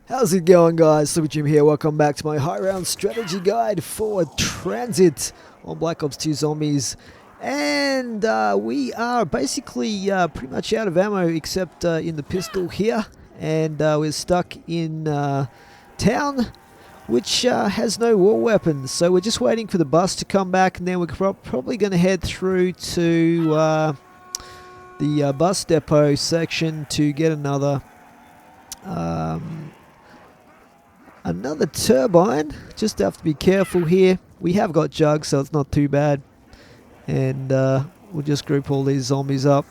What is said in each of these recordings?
How's it going, guys? Super Jim here. Welcome back to my high round strategy guide for TranZit on Black Ops 2 Zombies. And we are basically pretty much out of ammo except in the pistol here. And we're stuck in town, which has no war weapons. So we're just waiting for the bus to come back, and then we're probably going to head through to the bus depot section to get another turbine. Just have to be careful here. We have got jugs, so it's not too bad. And we'll just group all these zombies up.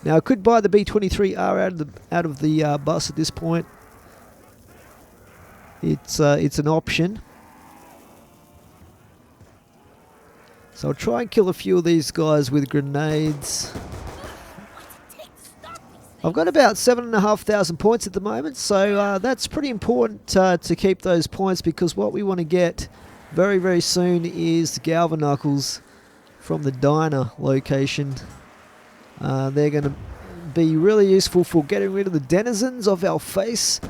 Now I could buy the B-23R out of the bus at this point. It's an option. So I'll try and kill a few of these guys with grenades. I've got about 7,500 points at the moment, so that's pretty important to keep those points, because what we want to get very, very soon is the Galvaknuckles from the diner location. They're going to be really useful for getting rid of the denizens of our face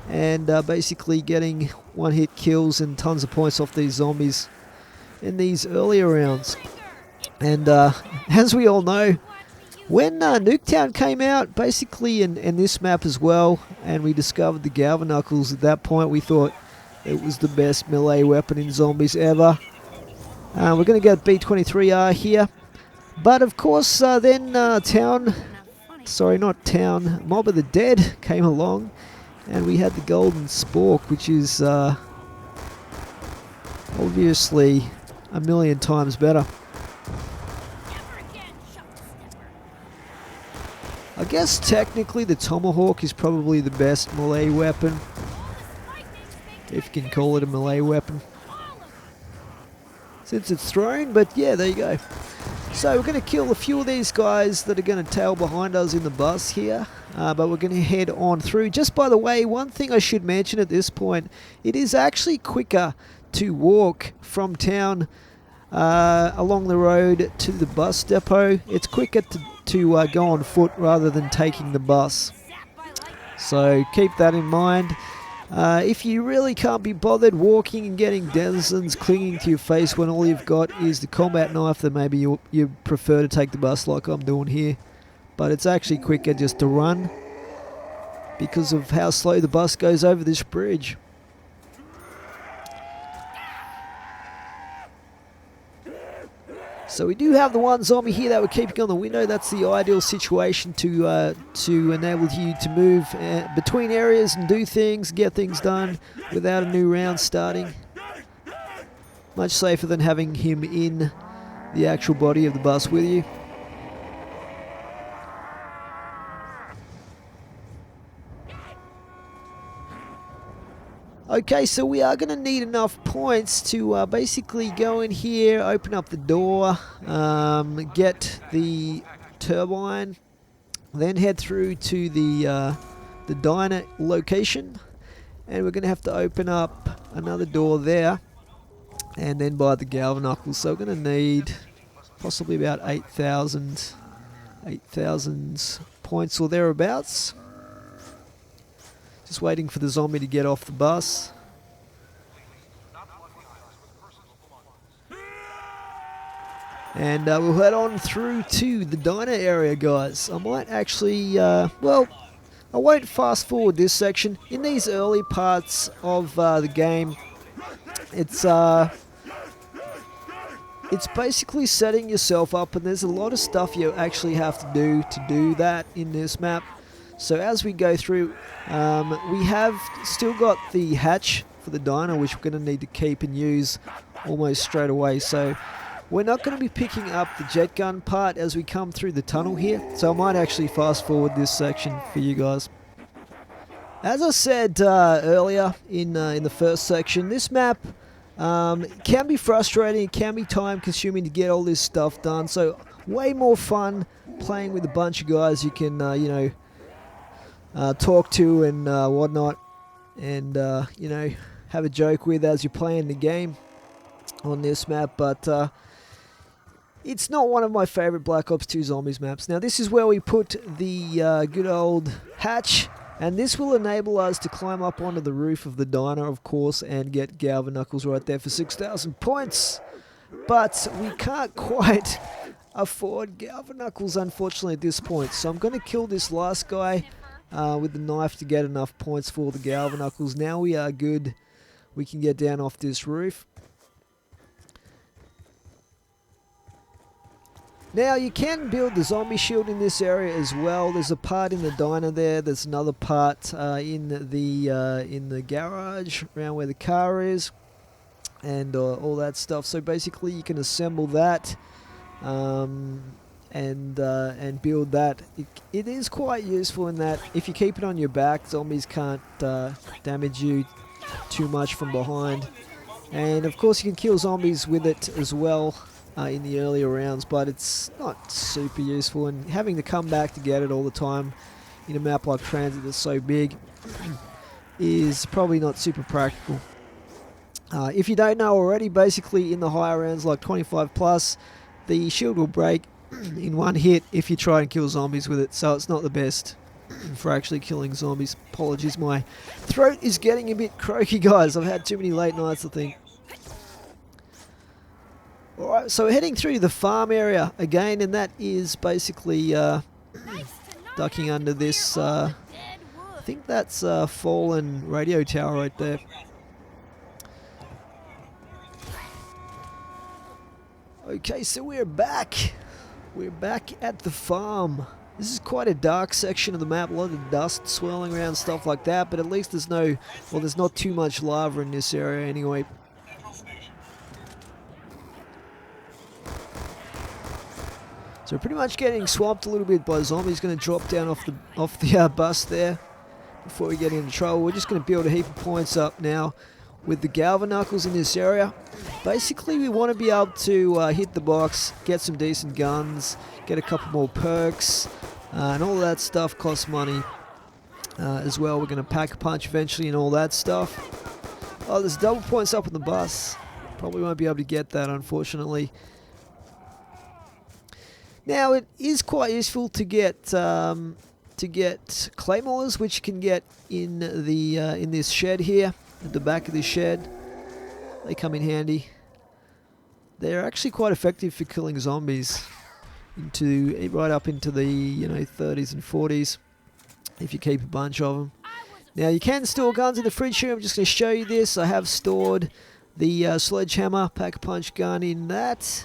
and basically getting one-hit kills and tons of points off these zombies in these earlier rounds. And as we all know, when Nuketown came out, basically in this map as well, and we discovered the Galvaknuckles, at that point we thought it was the best melee weapon in zombies ever. We're going to get B-23R here. But of course then Mob of the Dead came along, and we had the Golden Spork, which is obviously a million times better. I guess technically the Tomahawk is probably the best melee weapon, if you can call it a melee weapon, since it's thrown, but yeah, there you go. So we're going to kill a few of these guys that are going to tail behind us in the bus here, but we're going to head on through. Just by the way, one thing I should mention at this point, it is actually quicker to walk from town along the road to the bus depot. It's quicker to go on foot rather than taking the bus. So keep that in mind. If you really can't be bothered walking and getting denizens clinging to your face when all you've got is the combat knife, then maybe you prefer to take the bus like I'm doing here. But it's actually quicker just to run because of how slow the bus goes over this bridge. So we do have the one zombie here that we're keeping on the window. That's the ideal situation to enable you to move between areas and do things, get things done without a new round starting. Much safer than having him in the actual body of the bus with you. Okay, so we are going to need enough points to basically go in here, open up the door, get the turbine, then head through to the diner location, and we're going to have to open up another door there, and then buy the Galvaknuckles. So we're going to need possibly about 8,000 points or thereabouts. Just waiting for the zombie to get off the bus. And we'll head on through to the diner area, guys. I might actually, well, I won't fast forward this section. In these early parts of the game, it's basically setting yourself up, and there's a lot of stuff you actually have to do that in this map. So as we go through, we have still got the hatch for the diner, which we're going to need to keep and use almost straight away. So we're not going to be picking up the jet gun part as we come through the tunnel here. So I might actually fast forward this section for you guys. As I said earlier in the first section, this map can be frustrating, it can be time consuming to get all this stuff done. So way more fun playing with a bunch of guys you can, talk to and whatnot, and have a joke with as you're playing the game on this map. But It's not one of my favourite Black Ops 2 Zombies maps. Now this is where we put the good old hatch, and this will enable us to climb up onto the roof of the diner, of course, and get Galvaknuckles right there for 6,000 points. But we can't quite afford Galvaknuckles, unfortunately, at this point. So I'm going to kill this last guy with the knife to get enough points for the Galvaknuckles. Now we are good. We can get down off this roof. Now you can build the zombie shield in this area as well. There's a part in the diner there. There's another part in the garage around where the car is, and all that stuff. So basically, you can assemble that and build that. It is quite useful in that if you keep it on your back, zombies can't damage you too much from behind. And of course, you can kill zombies with it as well. In the earlier rounds, but it's not super useful, and having to come back to get it all the time in a map like TranZit that's so big is probably not super practical. If you don't know already, basically in the higher rounds like 25 plus, the shield will break in one hit if you try and kill zombies with it, so it's not the best for actually killing zombies. Apologies, my throat is getting a bit croaky, guys. I've had too many late nights, I think. Alright, so we're heading through the farm area again, and that is basically ducking under this, I think that's a fallen radio tower right there. Okay, so we're back. We're back at the farm. This is quite a dark section of the map, a lot of dust swirling around, stuff like that, but at least there's no, well, there's not too much lava in this area anyway. So we're pretty much getting swamped a little bit by zombies. Going to drop down off the bus there before we get into trouble. We're just going to build a heap of points up now with the Galvaknuckles in this area. Basically, we want to be able to hit the box, get some decent guns, get a couple more perks, and all that stuff costs money as well. We're going to pack a punch eventually and all that stuff. Oh, there's double points up on the bus. Probably won't be able to get that, unfortunately. Now it is quite useful to get claymores, which you can get in the in this shed here, at the back of this shed. They come in handy. They're actually quite effective for killing zombies right up into the 30s and 40s if you keep a bunch of them. Now you can store guns in the fridge here. I'm just going to show you this. I have stored the sledgehammer pack-a-punch gun in that.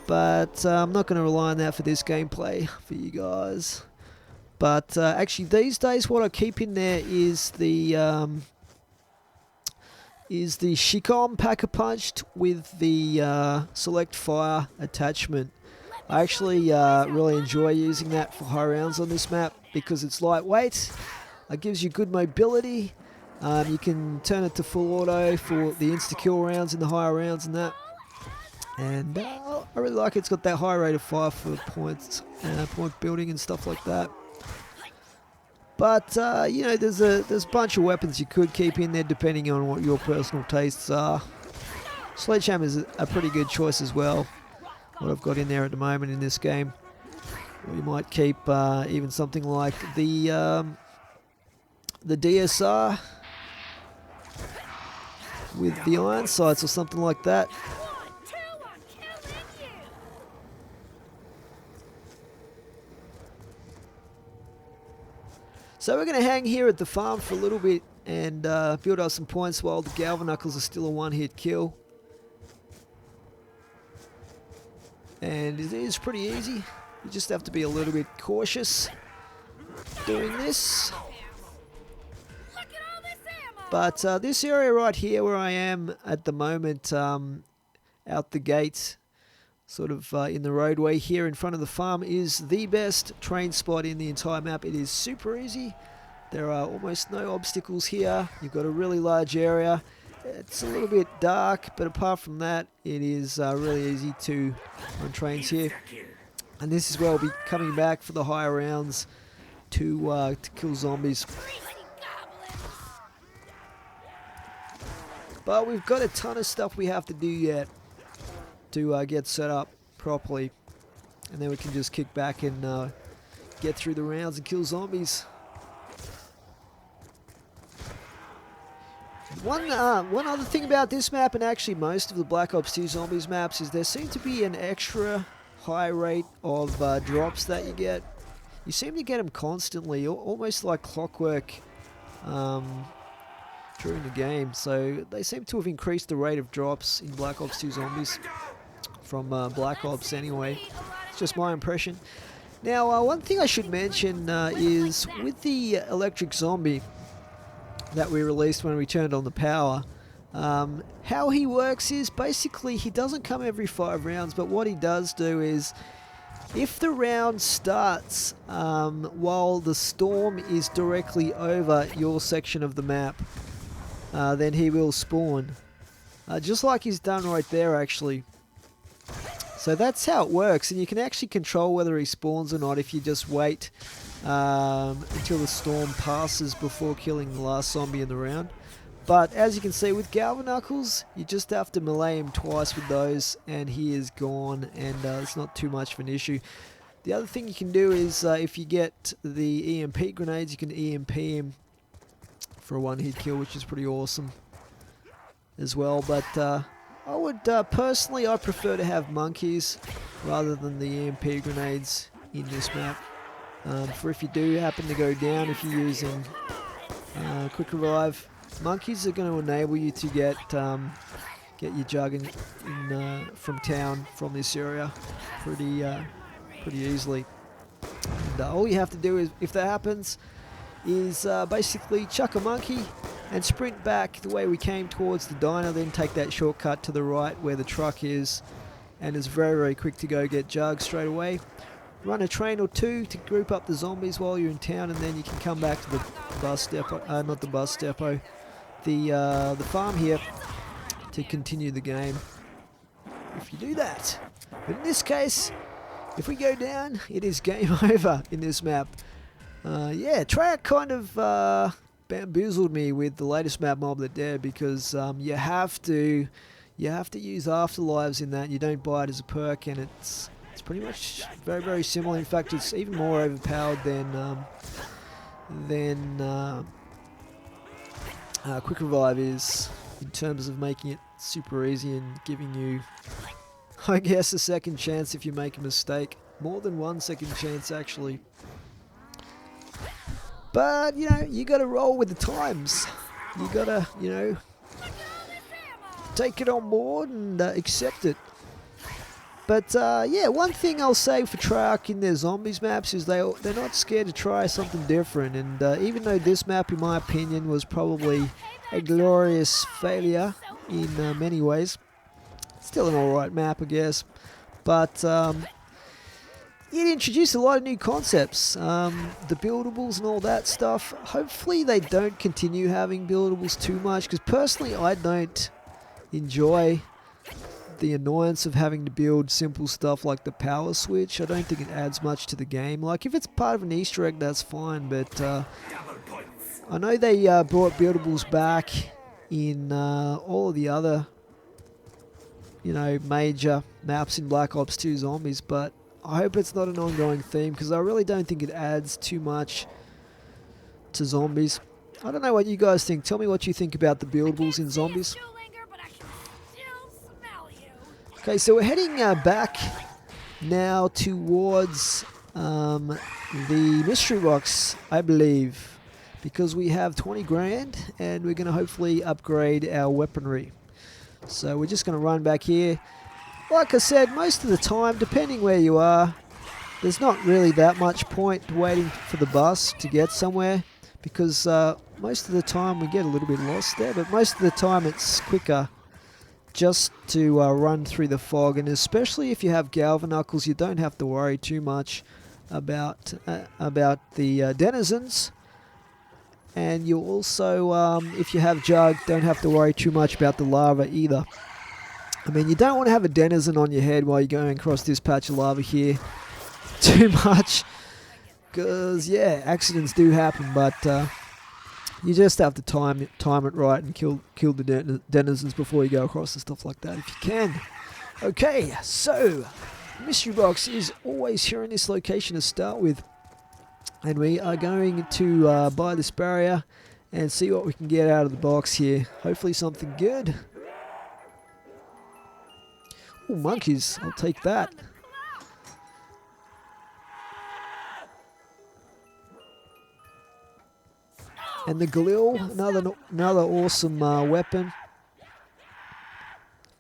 But I'm not going to rely on that for this gameplay for you guys. But actually these days what I keep in there is the Shicom Pack-a-Punch with the Select Fire attachment. I actually really enjoy using that for high rounds on this map because it's lightweight. It gives you good mobility. You can turn it to full auto for the insta-kill rounds in the higher rounds and that. And I really like it. It's got that high rate of fire for points, point building and stuff like that. But there's a bunch of weapons you could keep in there depending on what your personal tastes are. Sledgehammer is a pretty good choice as well. What I've got in there at the moment in this game. Or you might keep even something like the DSR with the iron sights or something like that. So we're going to hang here at the farm for a little bit and build up some points while the Galvaknuckles are still a one-hit kill. And it is pretty easy. You just have to be a little bit cautious doing this. But this area right here where I am at the moment, out the gate, sort of in the roadway here in front of the farm, is the best train spot in the entire map. It is super easy. There are almost no obstacles here. You've got a really large area. It's a little bit dark, but apart from that, it is really easy to run trains here. And this is where I'll be coming back for the higher rounds to kill zombies. But we've got a ton of stuff we have to do yet to get set up properly. and then we can just kick back and get through the rounds and kill zombies. One other thing about this map, and actually most of the Black Ops 2 Zombies maps, is there seems to be an extra high rate of drops that you get. You seem to get them constantly, almost like clockwork during the game. So they seem to have increased the rate of drops in Black Ops 2 Zombies from Black Ops anyway. It's just my impression. Now, one thing I should mention is with the electric zombie that we released when we turned on the power, how he works is basically he doesn't come every 5 rounds, but what he does do is if the round starts while the storm is directly over your section of the map, then he will spawn. Just like he's done right there actually. So that's how it works, and you can actually control whether he spawns or not if you just wait until the storm passes before killing the last zombie in the round. But as you can see with Galvaknuckles, you just have to melee him twice with those and he is gone, and it's not too much of an issue. The other thing you can do is if you get the EMP grenades, you can EMP him for a 1-hit kill, which is pretty awesome as well. But I would personally, I prefer to have monkeys rather than the EMP grenades in this map. For if you do happen to go down, if you're using quick revive, monkeys are going to enable you to get your jug from town, from this area, pretty easily. And all you have to do is, if that happens, is basically chuck a monkey and sprint back the way we came towards the diner, then take that shortcut to the right where the truck is, and it's very, very quick to go get jugs straight away. Run a train or two to group up the zombies while you're in town, and then you can come back to the bus depot, not the bus depot, the farm here, to continue the game if you do that. But in this case, if we go down, it is game over in this map. Yeah, Treyarch kind of bamboozled me with the latest map, Mob the Dead, because you have to use afterlives in that. You don't buy it as a perk, and it's pretty much very, very similar. In fact, it's even more overpowered than Quick Revive is, in terms of making it super easy and giving you, I guess, a second chance if you make a mistake. More than 1 second chance, actually. But, you know, you gotta roll with the times. You gotta, you know, take it on board and accept it. But yeah, one thing I'll say for Treyarch in their zombies maps is they're not scared to try something different. And even though this map, in my opinion, was probably a glorious failure in many ways, still an alright map, I guess. But it introduced a lot of new concepts, the buildables and all that stuff. Hopefully they don't continue having buildables too much, because personally I don't enjoy the annoyance of having to build simple stuff like the power switch. I don't think it adds much to the game. Like, if it's part of an Easter egg, that's fine, but I know they brought buildables back in all of the other, you know, major maps in Black Ops 2 Zombies, but I hope it's not an ongoing theme, because I really don't think it adds too much to Zombies. I don't know what you guys think. Tell me what you think about the buildables in Zombies. Okay, so we're heading back now towards the mystery box, I believe, because we have 20 grand and we're going to hopefully upgrade our weaponry. So we're just going to run back here. Like I said, most of the time, depending where you are, there's not really that much point waiting for the bus to get somewhere, because most of the time we get a little bit lost there, but most of the time it's quicker just to run through the fog. And especially if you have Galvaknuckles, you don't have to worry too much about the denizens. And you also, if you have Jug, don't have to worry too much about the lava either. I mean, you don't want to have a denizen on your head while you're going across this patch of lava here too much, because, yeah, accidents do happen, but you just have to time it right and kill the denizens before you go across and stuff like that, if you can. Okay, so Mystery box is always here in this location to start with. And we are going to buy this barrier and see what we can get out of the box here. Hopefully something good. Oh, monkeys. I'll take that. And the Galil, another awesome weapon.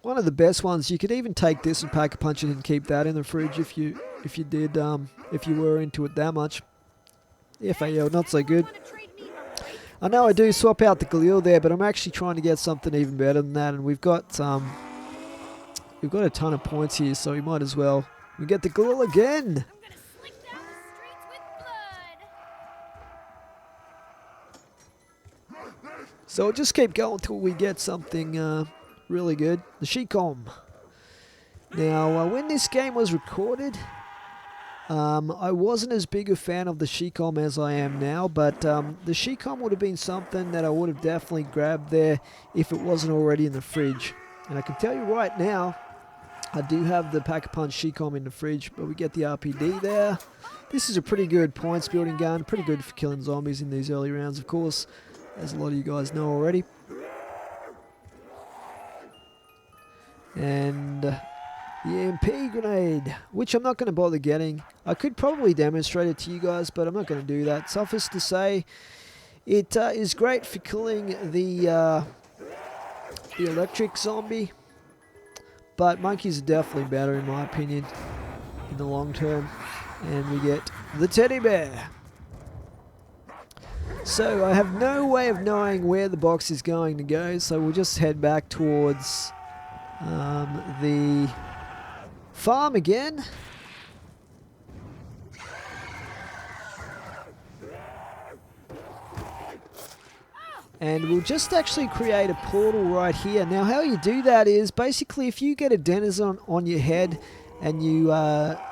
One of the best ones. You could even take this and pack a punch it and keep that in the fridge if you were into it that much. The FAL, not so good. I know I do swap out the Galil there, but I'm actually trying to get something even better than that. And we've got a ton of points here, so we might as well. We get the Galil again. So we'll just keep going until we get something really good. The Shicom. Now, when this game was recorded, I wasn't as big a fan of the Shicom as I am now, but the Shicom would have been something that I would have definitely grabbed there if it wasn't already in the fridge. And I can tell you right now, I do have the Pack-a-Punch Shicom in the fridge, but we get the RPD there. This is a pretty good points building gun, pretty good for killing zombies in these early rounds, of course, as a lot of you guys know already. And the EMP grenade, which I'm not going to bother getting. I could probably demonstrate it to you guys, but I'm not going to do that. Suffice to say, it is great for killing the electric zombie, but monkeys are definitely better in my opinion in the long term. And we get the teddy bear. So I have no way of knowing where the box is going to go, so we'll just head back towards the farm again. And we'll just actually create a portal right here. Now how you do that is basically if you get a denizen on your head and you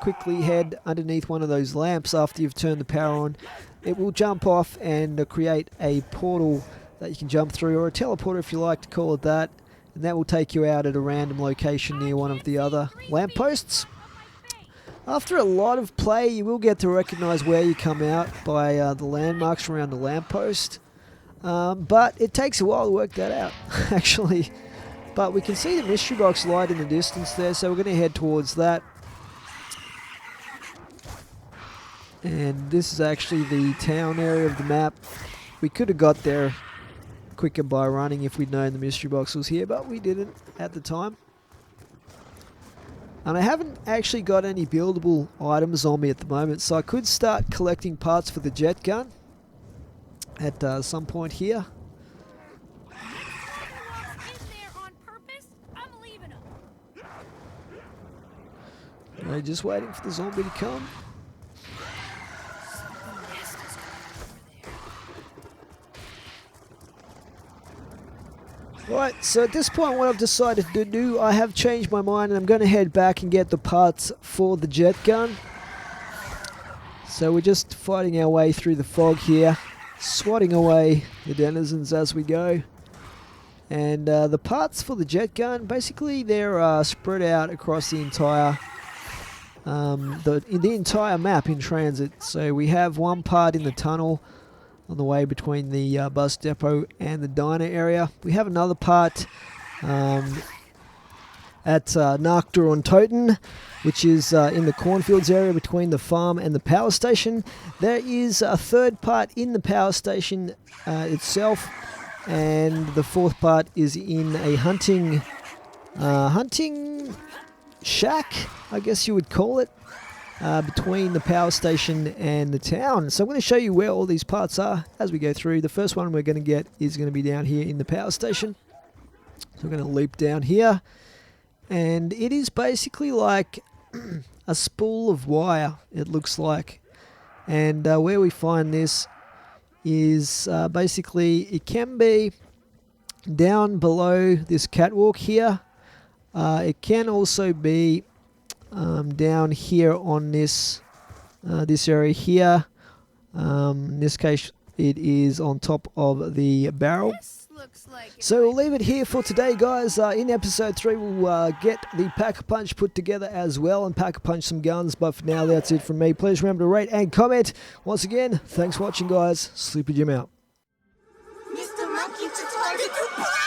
quickly head underneath one of those lamps after you've turned the power on, it will jump off and create a portal that you can jump through, or a teleporter if you like to call it that. And that will take you out at a random location near one of the other lampposts. After a lot of play, you will get to recognize where you come out by the landmarks around the lamppost. But it takes a while to work that out, actually. But we can see the mystery box light in the distance there, so we're going to head towards that. And this is actually the town area of the map. We could have got there quicker by running if we'd known the mystery box was here, but we didn't at the time. And I haven't actually got any buildable items on me at the moment, so I could start collecting parts for the jet gun at some point here. Okay, just waiting for the zombie to come. Right, so at this point what I've decided to do, I have changed my mind and I'm going to head back and get the parts for the jet gun. So we're just fighting our way through the fog here, swatting away the denizens as we go. And the parts for the jet gun, basically they're spread out across the entire map in TranZit. So we have one part in the tunnel on the way between the bus depot and the diner area. We have another part at Nacht Der Untoten, which is in the cornfields area between the farm and the power station. There is a third part in the power station itself, and the fourth part is in a hunting shack, I guess you would call it, between the power station and the town. So I'm going to show you where all these parts are as we go through. The first one we're going to get is going to be down here in the power station. So we're going to loop down here, and it is basically like a spool of wire, it looks like. And where we find this is basically it can be down below this catwalk here. It can also be down here on this area here. In this case it is on top of the barrel. So we'll leave it here for today, guys. In episode 3, we'll get the Pack-a-Punch put together as well and Pack-a-Punch some guns. But for now, that's it from me. Please remember to rate and comment. Once again, thanks for watching, guys. Sleepy Jim out. Mr. Monkey to target.